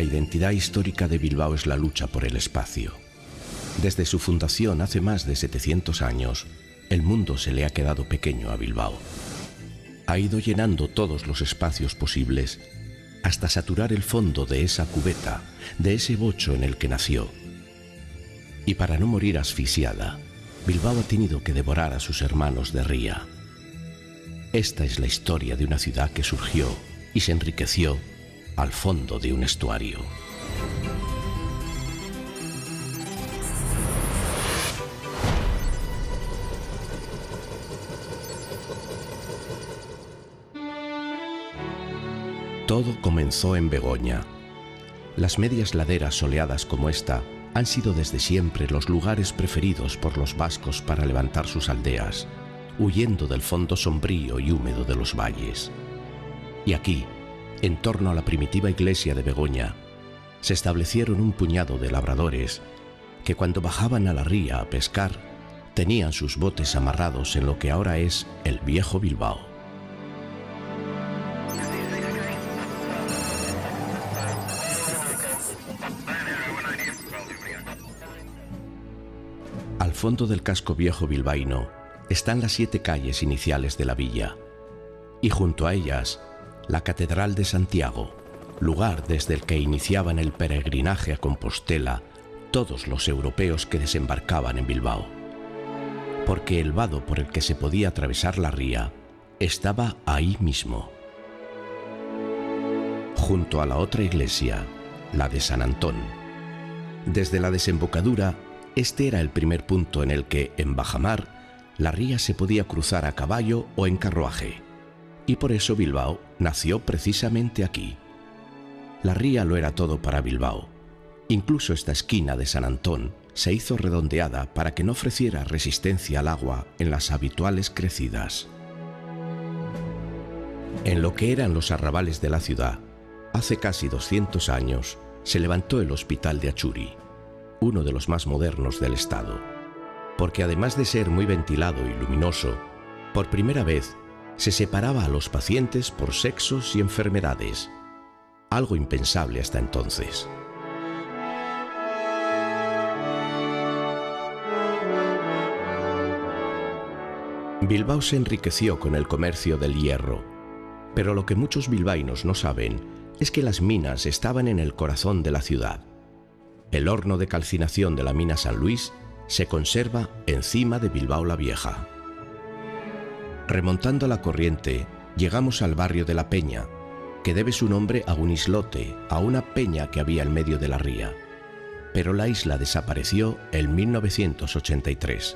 La identidad histórica de Bilbao es la lucha por el espacio. Desde su fundación hace más de 700 años, el mundo se le ha quedado pequeño a Bilbao. Ha ido llenando todos los espacios posibles hasta saturar el fondo de esa cubeta, de ese bocho en el que nació. Y para no morir asfixiada, Bilbao ha tenido que devorar a sus hermanos de ría. Esta es la historia de una ciudad que surgió y se enriqueció al fondo de un estuario. Todo comenzó en Begoña. Las medias laderas soleadas como esta han sido desde siempre los lugares preferidos por los vascos para levantar sus aldeas, huyendo del fondo sombrío y húmedo de los valles. Y aquí, en torno a la primitiva iglesia de Begoña, se establecieron un puñado de labradores que cuando bajaban a la ría a pescar, tenían sus botes amarrados en lo que ahora es el viejo Bilbao. Al fondo del casco viejo bilbaíno están las 7 calles iniciales de la villa, y junto a ellas la Catedral de Santiago, lugar desde el que iniciaban el peregrinaje a Compostela todos los europeos que desembarcaban en Bilbao, porque el vado por el que se podía atravesar la ría estaba ahí mismo. Junto a la otra iglesia, la de San Antón. Desde la desembocadura, este era el primer punto en el que, en bajamar, la ría se podía cruzar a caballo o en carruaje, y por eso Bilbao nació precisamente aquí. La ría lo era todo para Bilbao. Incluso esta esquina de San Antón se hizo redondeada para que no ofreciera resistencia al agua en las habituales crecidas. En lo que eran los arrabales de la ciudad, hace casi 200 años, se levantó el Hospital de Achuri, uno de los más modernos del estado, porque además de ser muy ventilado y luminoso, por primera vez se separaba a los pacientes por sexos y enfermedades, algo impensable hasta entonces. Bilbao se enriqueció con el comercio del hierro, pero lo que muchos bilbaínos no saben es que las minas estaban en el corazón de la ciudad. El horno de calcinación de la mina San Luis se conserva encima de Bilbao la Vieja. Remontando la corriente, llegamos al barrio de la Peña, que debe su nombre a un islote, a una peña que había en medio de la ría. Pero la isla desapareció en 1983.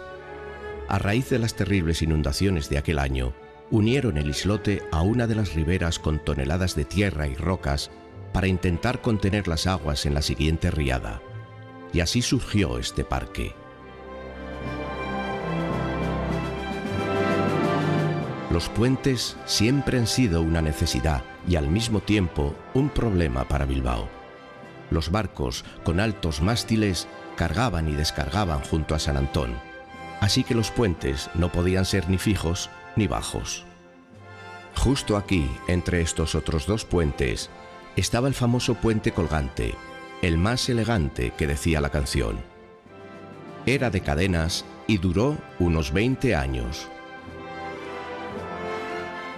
A raíz de las terribles inundaciones de aquel año, unieron el islote a una de las riberas con toneladas de tierra y rocas para intentar contener las aguas en la siguiente riada. Y así surgió este parque. Los puentes siempre han sido una necesidad y al mismo tiempo un problema para Bilbao. Los barcos con altos mástiles cargaban y descargaban junto a San Antón, así que los puentes no podían ser ni fijos ni bajos. Justo aquí, entre estos otros 2 puentes, estaba el famoso puente colgante, el más elegante que decía la canción. Era de cadenas y duró unos 20 años.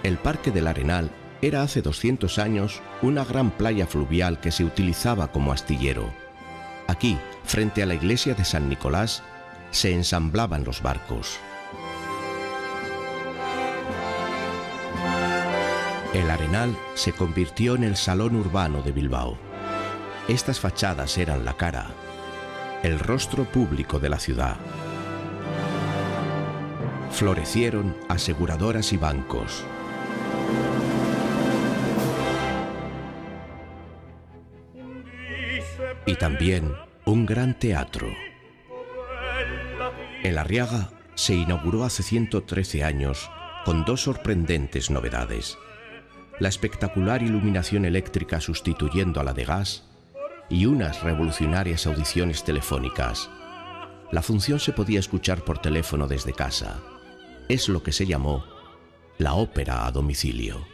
El Parque del Arenal era hace 200 años una gran playa fluvial que se utilizaba como astillero. Aquí, frente a la iglesia de San Nicolás, se ensamblaban los barcos. El Arenal se convirtió en el salón urbano de Bilbao. Estas fachadas eran la cara, el rostro público de la ciudad. Florecieron aseguradoras y bancos. Y también un gran teatro. El Arriaga se inauguró hace 113 años con 2 sorprendentes novedades: la espectacular iluminación eléctrica sustituyendo a la de gas y unas revolucionarias audiciones telefónicas. La función se podía escuchar por teléfono desde casa. Es lo que se llamó la ópera a domicilio.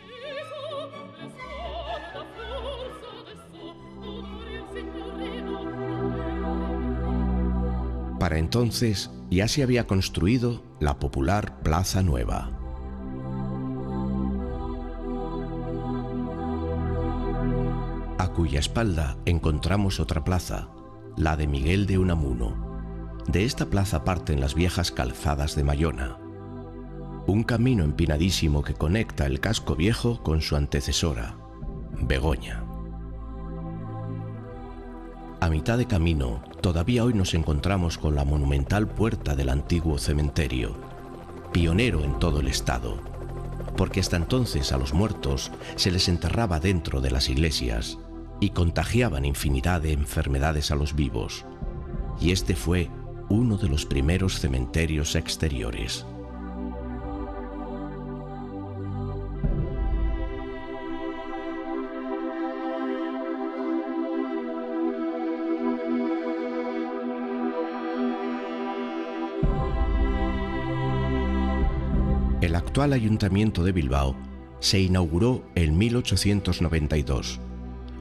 Para entonces ya se había construido la popular Plaza Nueva. A cuya espalda encontramos otra plaza, la de Miguel de Unamuno. De esta plaza parten las viejas calzadas de Mayona, un camino empinadísimo que conecta el casco viejo con su antecesora, Begoña. A mitad de camino, todavía hoy nos encontramos con la monumental puerta del antiguo cementerio, pionero en todo el estado, porque hasta entonces a los muertos se les enterraba dentro de las iglesias y contagiaban infinidad de enfermedades a los vivos, y este fue uno de los primeros cementerios exteriores. El actual Ayuntamiento de Bilbao se inauguró en 1892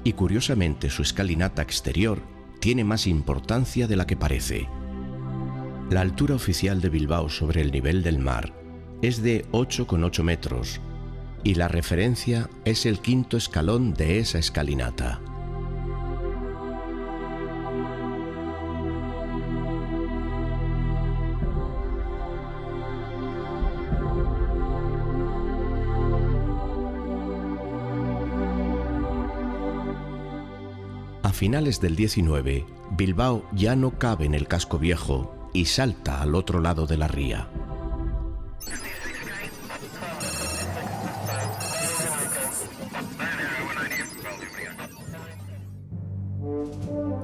y curiosamente su escalinata exterior tiene más importancia de la que parece. La altura oficial de Bilbao sobre el nivel del mar es de 8,8 metros y la referencia es el quinto escalón de esa escalinata. A finales del 19, Bilbao ya no cabe en el casco viejo y salta al otro lado de la ría.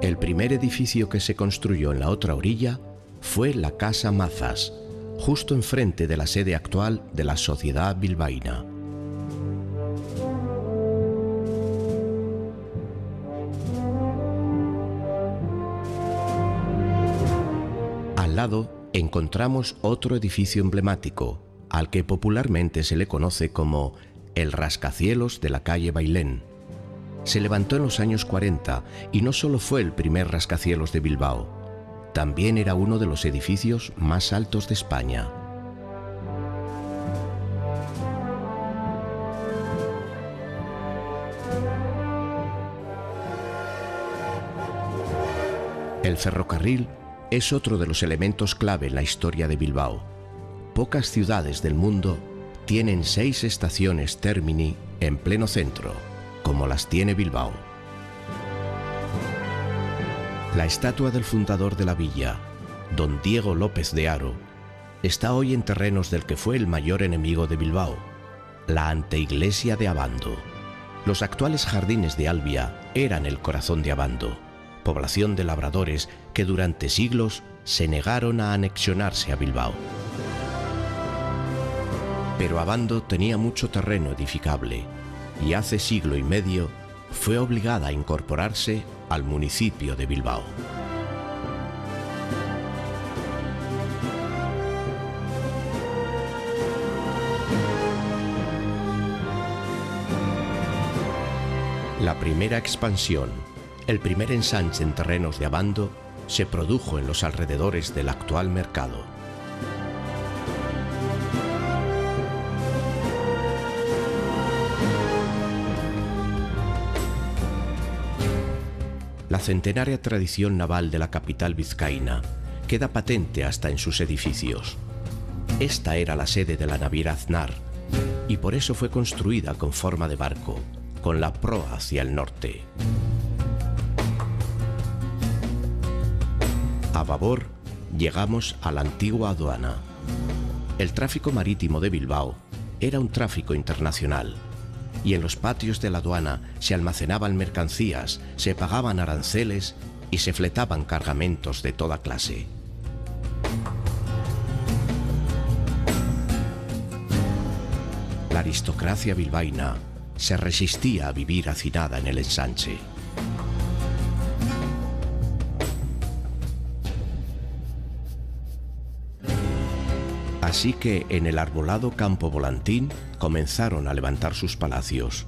El primer edificio que se construyó en la otra orilla fue la Casa Mazas, justo enfrente de la sede actual de la Sociedad Bilbaína. Al lado encontramos otro edificio emblemático, al que popularmente se le conoce como el rascacielos de la calle Bailén. Se levantó en los años 40 y no solo fue el primer rascacielos de Bilbao, también era uno de los edificios más altos de España. El ferrocarril es otro de los elementos clave en la historia de Bilbao. Pocas ciudades del mundo tienen 6 estaciones termini en pleno centro, como las tiene Bilbao. La estatua del fundador de la villa, don Diego López de Haro, está hoy en terrenos del que fue el mayor enemigo de Bilbao, la anteiglesia de Abando. Los actuales jardines de Albia eran el corazón de Abando, población de labradores que durante siglos se negaron a anexionarse a Bilbao. Pero Abando tenía mucho terreno edificable y hace siglo y medio fue obligada a incorporarse al municipio de Bilbao. La primera expansión, el primer ensanche en terrenos de Abando, se produjo en los alrededores del actual mercado. La centenaria tradición naval de la capital vizcaína queda patente hasta en sus edificios. Esta era la sede de la naviera Aznar y por eso fue construida con forma de barco, con la proa hacia el norte. A babor llegamos a la antigua aduana. El tráfico marítimo de Bilbao era un tráfico internacional y en los patios de la aduana se almacenaban mercancías, se pagaban aranceles y se fletaban cargamentos de toda clase. La aristocracia bilbaína se resistía a vivir hacinada en el ensanche. Así que en el arbolado Campo Volantín comenzaron a levantar sus palacios.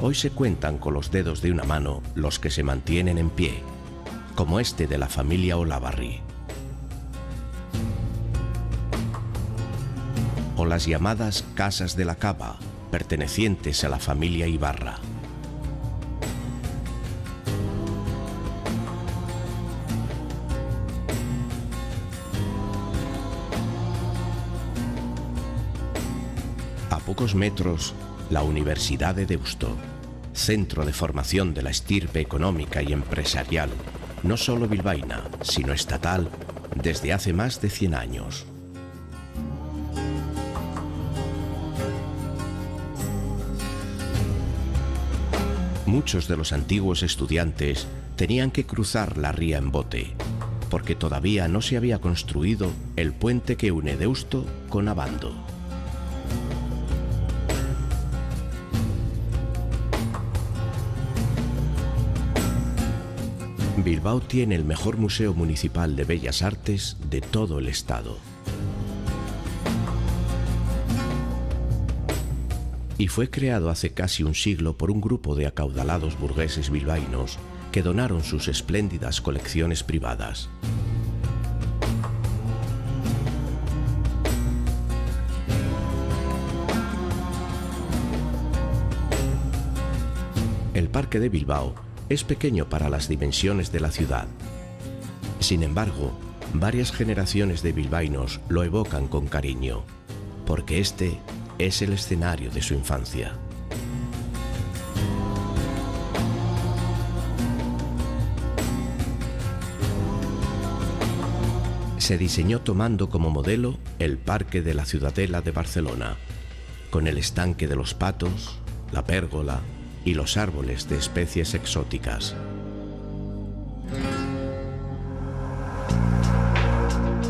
Hoy se cuentan con los dedos de una mano los que se mantienen en pie, como este de la familia Olavarri. o las llamadas Casas de la Cava, pertenecientes a la familia Ibarra. A pocos metros, la Universidad de Deusto, centro de formación de la estirpe económica y empresarial, no solo bilbaína, sino estatal, desde hace más de 100 años. Muchos de los antiguos estudiantes tenían que cruzar la ría en bote, porque todavía no se había construido el puente que une Deusto con Abando. Bilbao tiene el mejor museo municipal de bellas artes de todo el estado. Y fue creado hace casi un siglo por un grupo de acaudalados burgueses bilbaínos que donaron sus espléndidas colecciones privadas. El Parque de Bilbao es pequeño para las dimensiones de la ciudad. Sin embargo, varias generaciones de bilbaínos lo evocan con cariño, porque este es el escenario de su infancia. Se diseñó tomando como modelo el Parque de la Ciudadela de Barcelona, con el estanque de los patos, la pérgola y los árboles de especies exóticas.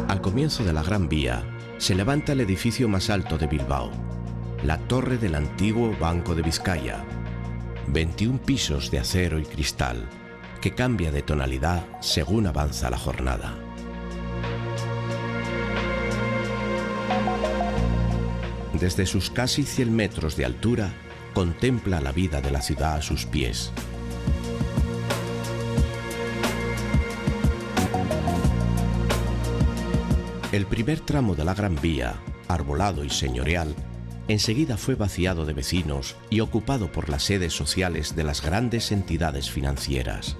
Al comienzo de la Gran Vía se levanta el edificio más alto de Bilbao, la torre del antiguo Banco de Vizcaya, 21 pisos de acero y cristal, que cambia de tonalidad según avanza la jornada. Desde sus casi 100 metros de altura, contempla la vida de la ciudad a sus pies. El primer tramo de la Gran Vía, arbolado y señorial, enseguida fue vaciado de vecinos y ocupado por las sedes sociales de las grandes entidades financieras.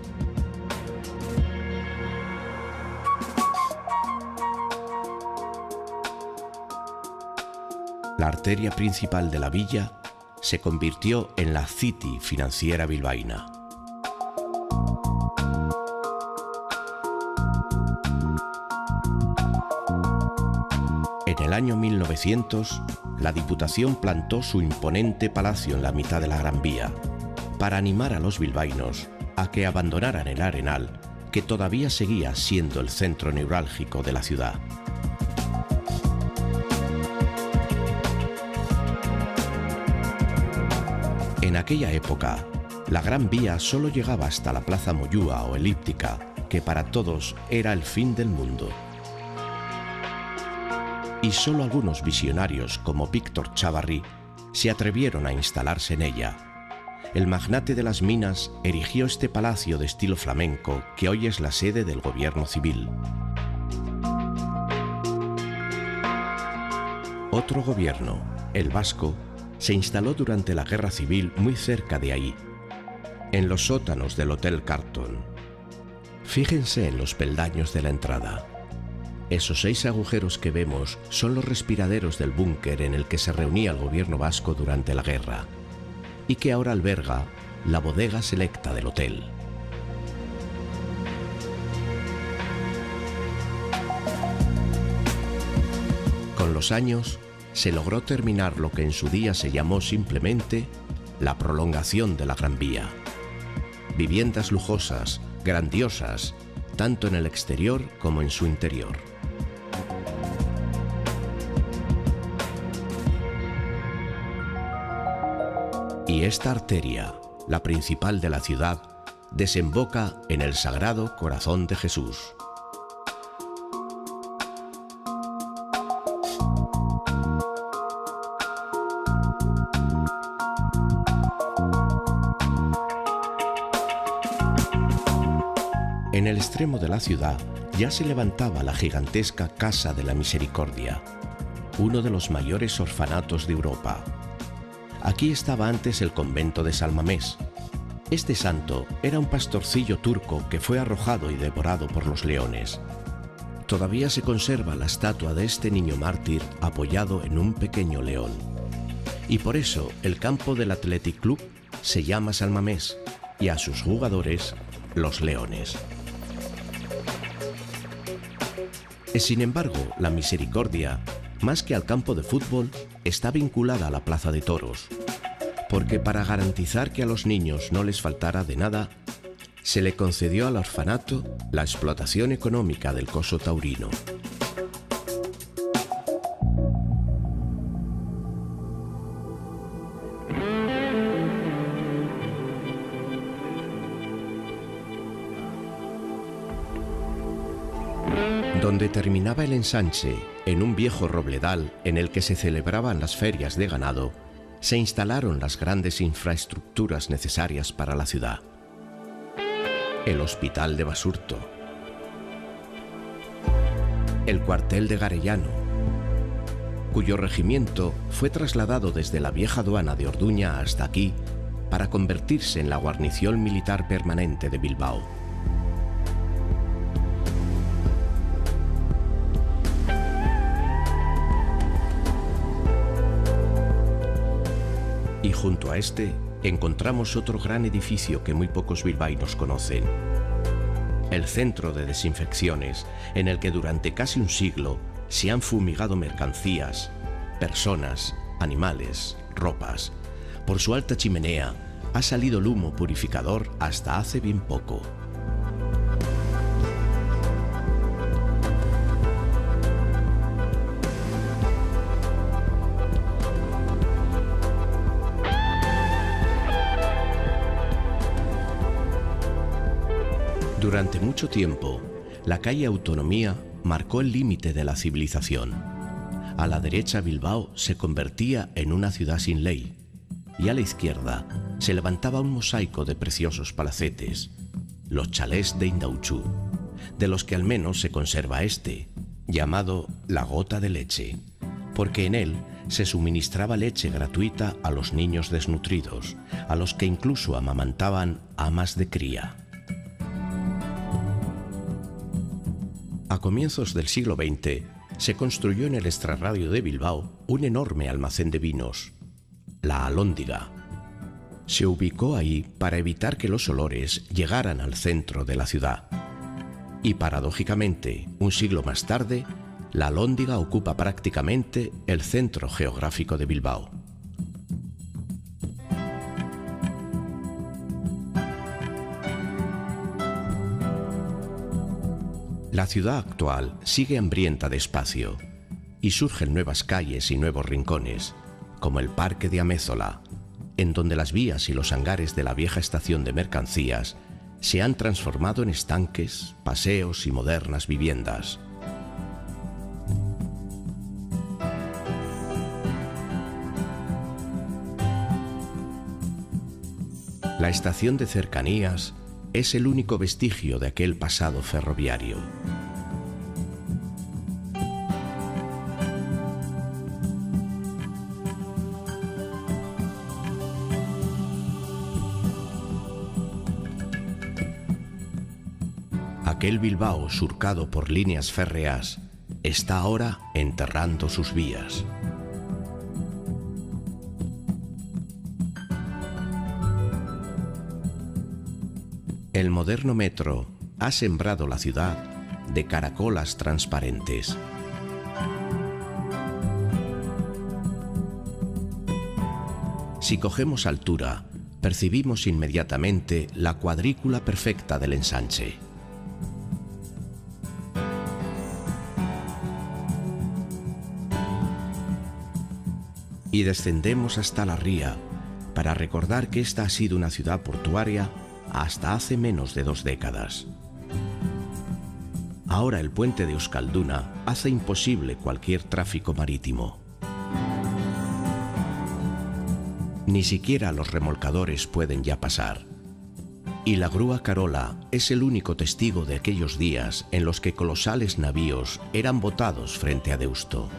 La arteria principal de la villa se convirtió en la City financiera bilbaína. En el año 1900, la Diputación plantó su imponente palacio en la mitad de la Gran Vía, para animar a los bilbaínos a que abandonaran el Arenal, que todavía seguía siendo el centro neurálgico de la ciudad. En aquella época, la Gran Vía solo llegaba hasta la Plaza Moyúa o Elíptica, que para todos era el fin del mundo. Y solo algunos visionarios como Víctor Chávarri se atrevieron a instalarse en ella. El magnate de las minas erigió este palacio de estilo flamenco que hoy es la sede del gobierno civil. Otro gobierno, el vasco, se instaló durante la Guerra Civil muy cerca de ahí, en los sótanos del Hotel Carlton. Fíjense en los peldaños de la entrada. Esos 6 agujeros que vemos son los respiraderos del búnker en el que se reunía el gobierno vasco durante la guerra y que ahora alberga la bodega selecta del hotel. Con los años, se logró terminar lo que en su día se llamó simplemente la prolongación de la Gran Vía. Viviendas lujosas, grandiosas, tanto en el exterior como en su interior. Y esta arteria, la principal de la ciudad, desemboca en el Sagrado Corazón de Jesús. En el extremo de la ciudad ya se levantaba la gigantesca Casa de la Misericordia, uno de los mayores orfanatos de Europa. Aquí estaba antes el convento de San Mamés. Este santo era un pastorcillo turco que fue arrojado y devorado por los leones. Todavía se conserva la estatua de este niño mártir apoyado en un pequeño león. Y por eso el campo del Athletic Club se llama San Mamés y a sus jugadores los Leones. Sin embargo, la misericordia, más que al campo de fútbol, está vinculada a la plaza de toros, porque para garantizar que a los niños no les faltara de nada, se le concedió al orfanato la explotación económica del coso taurino. Donde terminaba el ensanche, en un viejo robledal en el que se celebraban las ferias de ganado, se instalaron las grandes infraestructuras necesarias para la ciudad. El Hospital de Basurto, el cuartel de Garellano, cuyo regimiento fue trasladado desde la vieja aduana de Orduña hasta aquí para convertirse en la guarnición militar permanente de Bilbao. Y junto a este encontramos otro gran edificio que muy pocos bilbaínos conocen. El centro de desinfecciones, en el que durante casi un siglo se han fumigado mercancías, personas, animales, ropas. Por su alta chimenea ha salido el humo purificador hasta hace bien poco. Durante mucho tiempo, la calle Autonomía marcó el límite de la civilización. A la derecha, Bilbao se convertía en una ciudad sin ley, y a la izquierda se levantaba un mosaico de preciosos palacetes, los chalés de Indautxu, de los que al menos se conserva este, llamado La Gota de Leche, porque en él se suministraba leche gratuita a los niños desnutridos, a los que incluso amamantaban amas de cría. A comienzos del siglo XX se construyó en el extrarradio de Bilbao un enorme almacén de vinos, la Alhóndiga. Se ubicó ahí para evitar que los olores llegaran al centro de la ciudad. Y paradójicamente, un siglo más tarde, la Alhóndiga ocupa prácticamente el centro geográfico de Bilbao. La ciudad actual sigue hambrienta de espacio y surgen nuevas calles y nuevos rincones, como el Parque de Amézola, en donde las vías y los hangares de la vieja estación de mercancías se han transformado en estanques, paseos y modernas viviendas. La estación de cercanías es el único vestigio de aquel pasado ferroviario. Aquel Bilbao surcado por líneas férreas está ahora enterrando sus vías. El moderno metro ha sembrado la ciudad de caracolas transparentes. Si cogemos altura, percibimos inmediatamente la cuadrícula perfecta del ensanche. Y descendemos hasta la ría para recordar que esta ha sido una ciudad portuaria hasta hace menos de 2 décadas. Ahora el puente de Euskalduna hace imposible cualquier tráfico marítimo. Ni siquiera los remolcadores pueden ya pasar. Y la grúa Carola es el único testigo de aquellos días en los que colosales navíos eran botados frente a Deusto.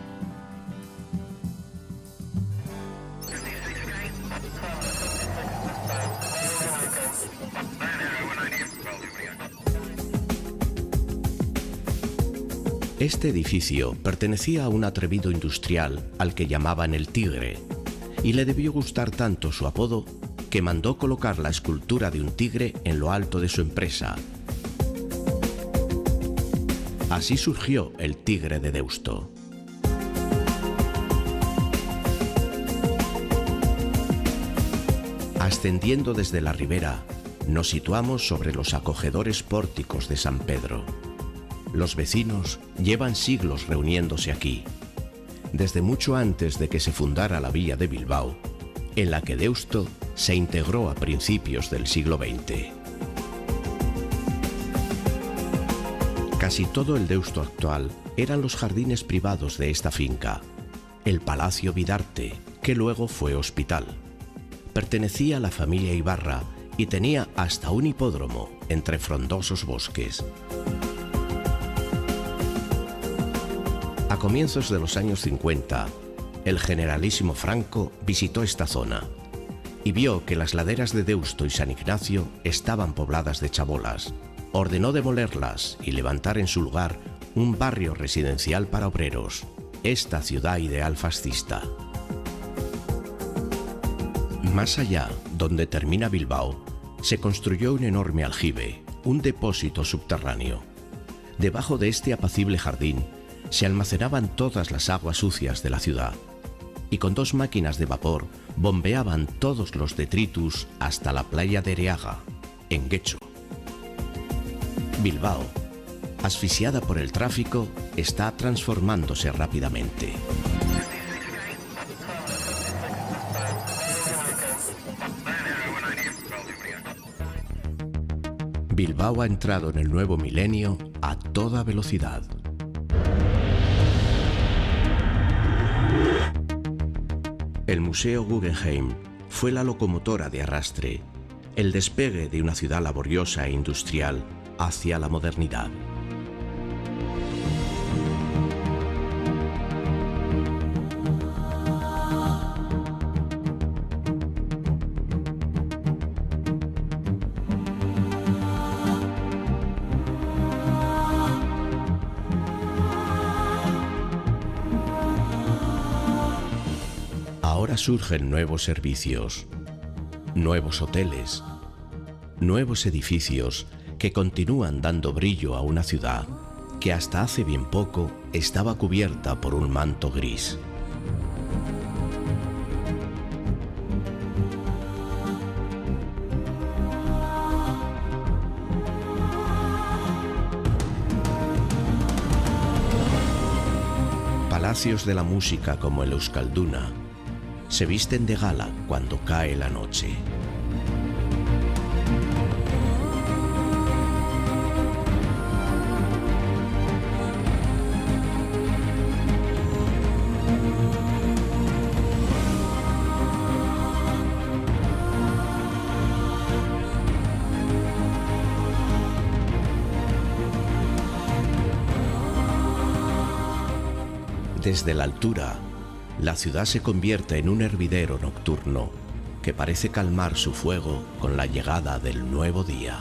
Este edificio pertenecía a un atrevido industrial al que llamaban el Tigre, y le debió gustar tanto su apodo que mandó colocar la escultura de un tigre en lo alto de su empresa. Así surgió el Tigre de Deusto. Ascendiendo desde la ribera, nos situamos sobre los acogedores pórticos de San Pedro. Los vecinos llevan siglos reuniéndose aquí, desde mucho antes de que se fundara la villa de Bilbao, en la que Deusto se integró a principios del siglo XX. Casi todo el Deusto actual eran los jardines privados de esta finca, el Palacio Bidarte, que luego fue hospital. Pertenecía a la familia Ibarra y tenía hasta un hipódromo entre frondosos bosques. A comienzos de los años 50, el generalísimo Franco visitó esta zona y vio que las laderas de Deusto y San Ignacio estaban pobladas de chabolas. Ordenó demolerlas y levantar en su lugar un barrio residencial para obreros, esta ciudad ideal fascista. Más allá, donde termina Bilbao, se construyó un enorme aljibe, un depósito subterráneo. Debajo de este apacible jardín se almacenaban todas las aguas sucias de la ciudad, y con 2 máquinas de vapor bombeaban todos los detritus hasta la playa de Ereaga, en Getxo. Bilbao, asfixiada por el tráfico, está transformándose rápidamente. Bilbao ha entrado en el nuevo milenio a toda velocidad. El Museo Guggenheim fue la locomotora de arrastre, el despegue de una ciudad laboriosa e industrial hacia la modernidad. Ahora surgen nuevos servicios, nuevos hoteles, nuevos edificios que continúan dando brillo a una ciudad que hasta hace bien poco estaba cubierta por un manto gris. Palacios de la música como el Euskalduna se visten de gala cuando cae la noche. Desde la altura, la ciudad se convierte en un hervidero nocturno que parece calmar su fuego con la llegada del nuevo día.